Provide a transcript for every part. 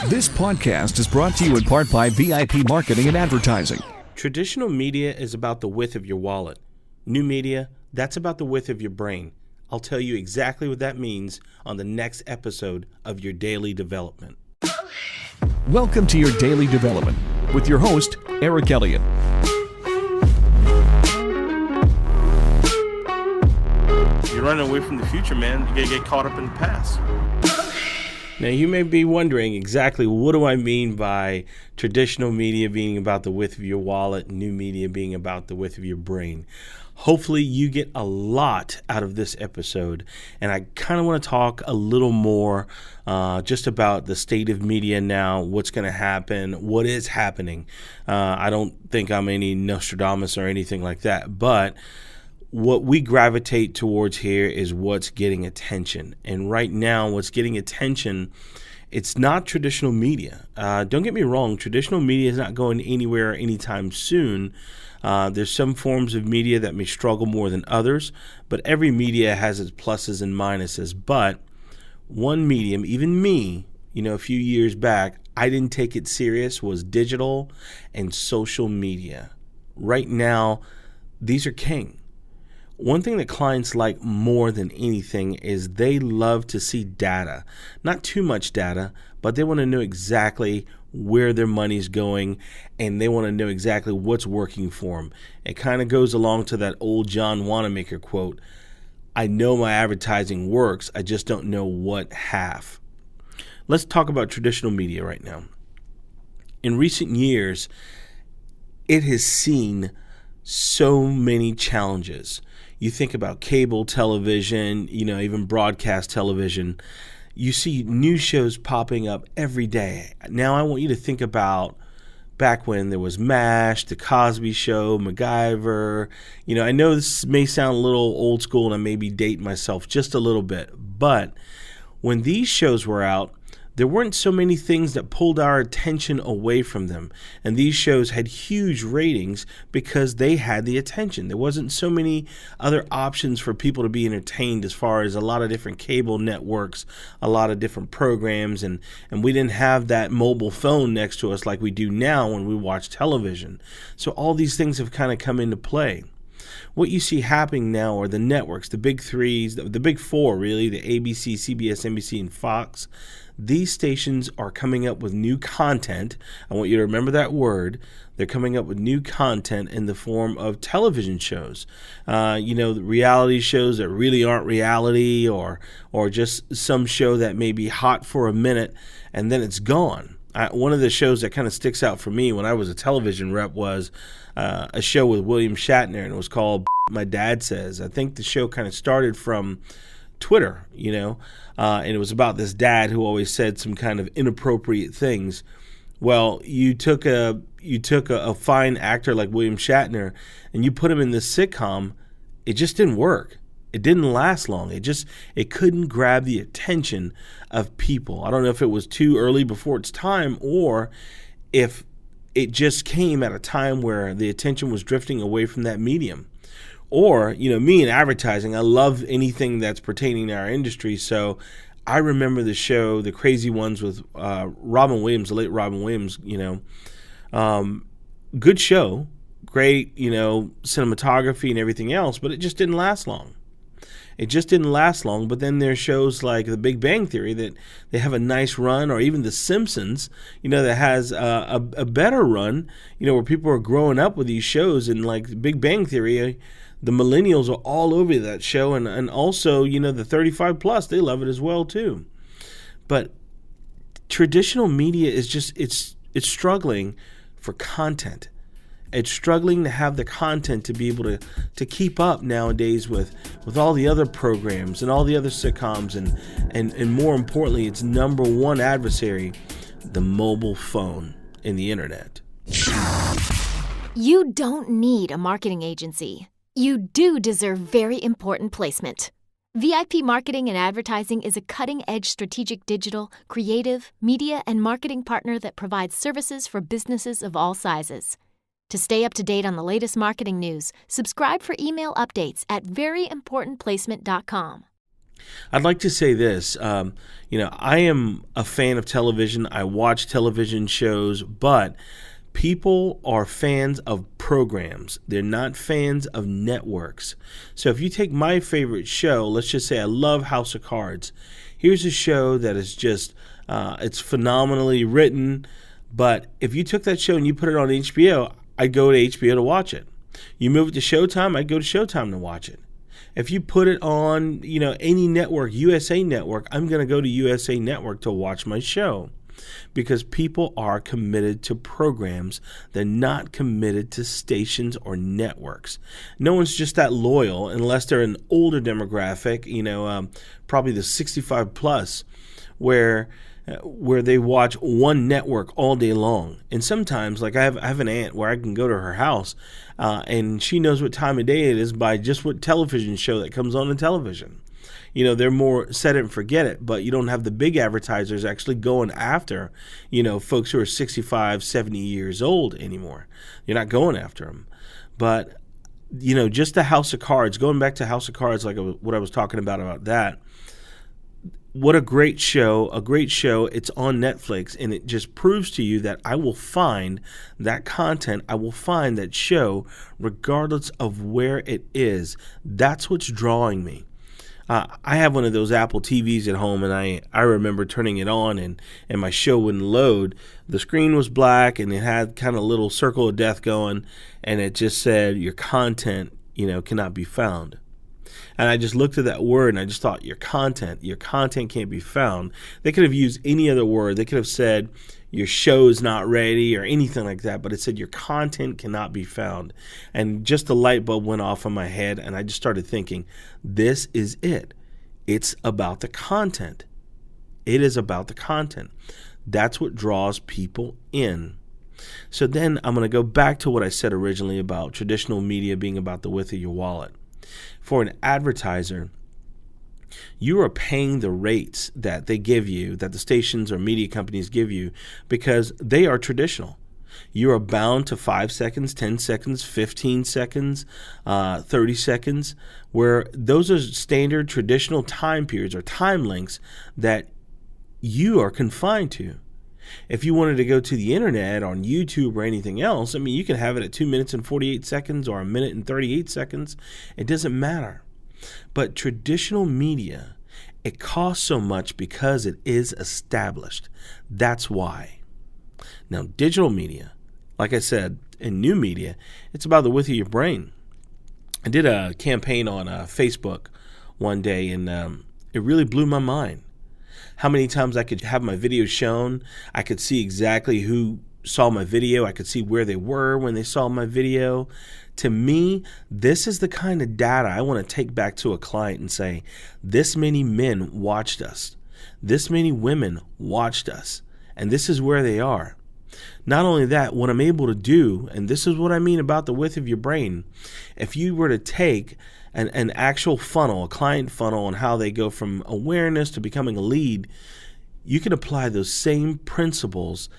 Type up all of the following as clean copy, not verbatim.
This podcast is brought to you in part by VIP Marketing and Advertising. Traditional media is about the width of your wallet. New media, that's about the width of your brain. I'll tell you exactly what that means on the next episode of Your Daily Development. Welcome to Your Daily Development with your host, Eric Elliott. You're running away from the future, man. You gotta get caught up in the past. Now, you may be wondering exactly what do I mean by traditional media being about the width of your wallet, new media being about the width of your brain. Hopefully you get a lot out of this episode, and I kind of want to talk a little more just about the state of media now, what's going to happen, what is happening. I don't think I'm any Nostradamus or anything like that, but what we gravitate towards here is what's getting attention. And right now, what's getting attention, it's not traditional media. Don't get me wrong, traditional media is not going anywhere anytime soon. There's some forms of media that may struggle more than others, but every media has its pluses and minuses. But one medium, even me, a few years back, I didn't take it serious, was digital and social media. Right now, these are king. One thing that clients like more than anything is they love to see data. Not too much data, but they want to know exactly where their money's going, and they want to know exactly what's working for them. It kind of goes along to that old John Wanamaker quote, "I know my advertising works, I just don't know what half." Let's talk about traditional media right now. In recent years, it has seen so many challenges. You think about cable television, even broadcast television. You see new shows popping up every day. Now I want you to think about back when there was MASH, The Cosby Show, MacGyver. I know this may sound a little old school and I may be dating myself just a little bit, but when these shows were out, there weren't so many things that pulled our attention away from them. And these shows had huge ratings because they had the attention. There wasn't so many other options for people to be entertained as far as a lot of different cable networks, a lot of different programs, and we didn't have that mobile phone next to us like we do now when we watch television. So all these things have kind of come into play. What you see happening now are the networks, the big threes, the big four really, the ABC, CBS, NBC, and Fox. These stations are coming up with new content. I want you to remember that word. They're coming up with new content in the form of television shows. The reality shows that really aren't reality, or just some show that may be hot for a minute and then it's gone. One of the shows that kind of sticks out for me when I was a television rep was a show with William Shatner, and it was called My Dad Says. I think the show kind of started from Twitter, and it was about this dad who always said some kind of inappropriate things. Well, you took a fine actor like William Shatner and you put him in this sitcom. It just didn't work. It didn't last long. It couldn't grab the attention of people. I don't know if it was too early before its time, or if it just came at a time where the attention was drifting away from that medium. Or, me in advertising, I love anything that's pertaining to our industry. So I remember the show, The Crazy Ones with Robin Williams, the late Robin Williams, good show, great, cinematography and everything else, but it just didn't last long. But then there's shows like The Big Bang Theory that they have a nice run, or even The Simpsons, that has a better run, where people are growing up with these shows. And like Big Bang Theory, the millennials are all over that show, and also, the 35 plus, they love it as well too. But traditional media is just, it's struggling for content. It's struggling to have the content to be able to keep up nowadays with all the other programs and all the other sitcoms, and more importantly, its number one adversary, the mobile phone and the internet. You don't need a marketing agency. You do deserve very important placement. VIP Marketing and Advertising is a cutting-edge strategic digital, creative, media, and marketing partner that provides services for businesses of all sizes. To stay up to date on the latest marketing news, subscribe for email updates at veryimportantplacement.com. I'd like to say this. I am a fan of television. I watch television shows, but people are fans of programs. They're not fans of networks. So if you take my favorite show, let's just say I love House of Cards. Here's a show that is just, it's phenomenally written. But if you took that show and you put it on HBO, I'd go to HBO to watch it. You move it to Showtime, I'd go to Showtime to watch it. If you put it on, any network, USA Network, I'm going to go to USA Network to watch my show, because people are committed to programs. They're not committed to stations or networks. No one's just that loyal unless they're an older demographic, probably the 65 plus, where they watch one network all day long. And sometimes, like I have an aunt where I can go to her house and she knows what time of day it is by just what television show that comes on the television. They're more set it and forget it, but you don't have the big advertisers actually going after, folks who are 65, 70 years old anymore. You're not going after them. But, just the House of Cards, going back to House of Cards, like what I was talking about that, what a great show, It's on Netflix, and it just proves to you that I will find that content, I will find that show regardless of where it is. That's what's drawing me. I have one of those Apple TVs at home, and I remember turning it on and my show wouldn't load. The screen was black, and it had kind of a little circle of death going, and it just said, your content, cannot be found. And I just looked at that word and I just thought, your content can't be found. They could have used any other word. They could have said, your show is not ready or anything like that. But it said, your content cannot be found. And just the light bulb went off in my head. And I just started thinking, this is it. It's about the content. It is about the content. That's what draws people in. So then I'm going to go back to what I said originally about traditional media being about the width of your wallet. For an advertiser, you are paying the rates that they give you, that the stations or media companies give you, because they are traditional. You are bound to 5 seconds, 10 seconds, 15 seconds, 30 seconds, where those are standard traditional time periods or time lengths that you are confined to. If you wanted to go to the internet on YouTube or anything else, you can have it at 2 minutes and 48 seconds or 1 minute and 38 seconds. It doesn't matter. But traditional media, it costs so much because it is established. That's why. Now, digital media, like I said, in new media, it's about the width of your brain. I did a campaign on Facebook one day, and it really blew my mind. How many times I could have my video shown. I could see exactly who saw my video. I could see where they were when they saw my video. To me, this is the kind of data I want to take back to a client and say, this many men watched us. This many women watched us. And this is where they are. Not only that, what I'm able to do, and this is what I mean about the width of your brain, if you were to take an actual funnel, a client funnel, on how they go from awareness to becoming a lead, you can apply those same principles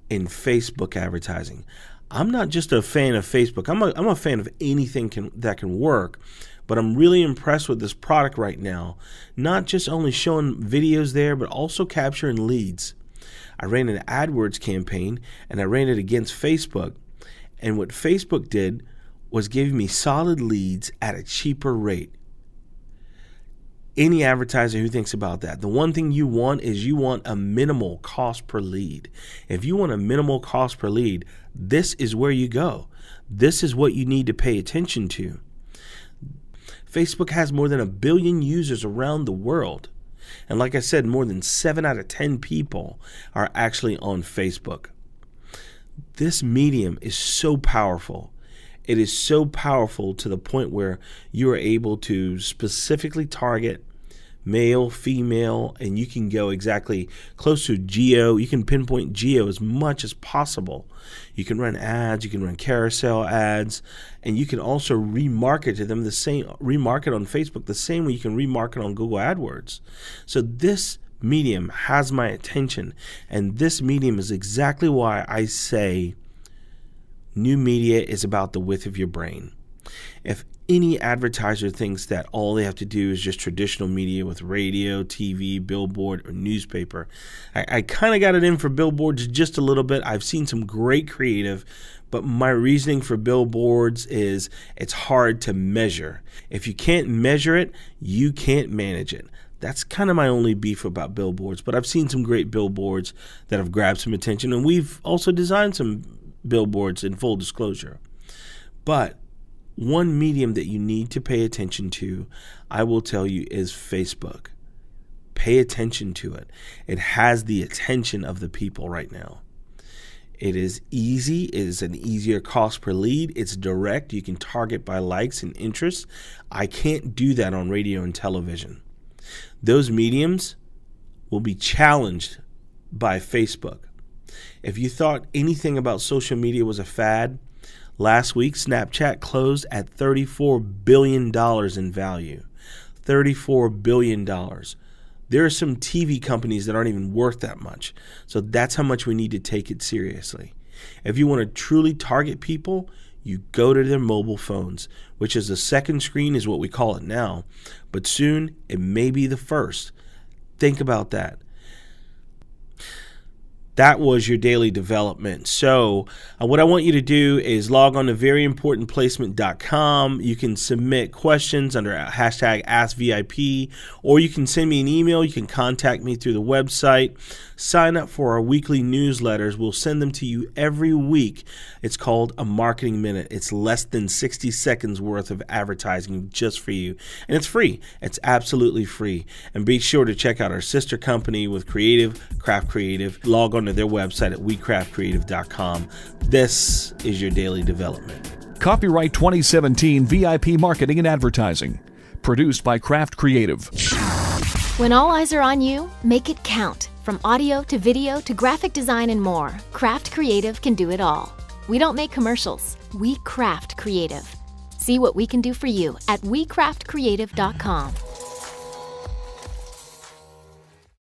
in Facebook advertising. I'm not just a fan of Facebook. I'm a fan of anything that can work, but I'm really impressed with this product right now. Not just only showing videos there, but also capturing leads. I ran an AdWords campaign, and I ran it against Facebook. And what Facebook did was giving me solid leads at a cheaper rate. Any advertiser who thinks about that, the one thing you want is you want a minimal cost per lead. If you want a minimal cost per lead, this is where you go. This is what you need to pay attention to. Facebook has more than 1 billion users around the world. And like I said, more than 7 out of 10 people are actually on Facebook. This medium is so powerful. It is so powerful to the point where you are able to specifically target male, female, and you can go exactly close to geo. You can pinpoint geo as much as possible. You can run ads, you can run carousel ads, and you can also remarket to them remarket on Facebook the same way you can remarket on Google AdWords. So this medium has my attention, and this medium is exactly why I say new media is about the width of your brain. If any advertiser thinks that all they have to do is just traditional media with radio, TV, billboard, or newspaper. I kind of got it in for billboards just a little bit. I've seen some great creative, but my reasoning for billboards is it's hard to measure. If you can't measure it, you can't manage it. That's kind of my only beef about billboards, but I've seen some great billboards that have grabbed some attention, and we've also designed some billboards in full disclosure. But one medium that you need to pay attention to, I will tell you, is Facebook. Pay attention to it. It has the attention of the people right now. It is easy. It is an easier cost per lead. It's direct. You can target by likes and interests. I can't do that on radio and television. Those mediums will be challenged by Facebook. If you thought anything about social media was a fad, last week, Snapchat closed at $34 billion in value. $34 billion. There are some TV companies that aren't even worth that much. So that's how much we need to take it seriously. If you want to truly target people, you go to their mobile phones, which is the second screen is what we call it now. But soon, it may be the first. Think about that. That was your daily development. So what I want you to do is log on to veryimportantplacement.com. You can submit questions under hashtag AskVIP, or you can send me an email. You can contact me through the website. Sign up for our weekly newsletters. We'll send them to you every week. It's called a Marketing Minute. It's less than 60 seconds worth of advertising just for you. And it's free. It's absolutely free. And be sure to check out our sister company with Creative, Craft Creative. Log on to their website at wecraftcreative.com. This is your daily development. Copyright 2017 VIP Marketing and Advertising. Produced by Craft Creative. When all eyes are on you, make it count. From audio to video to graphic design and more, Craft Creative can do it all. We don't make commercials, we craft creative. See what we can do for you at wecraftcreative.com.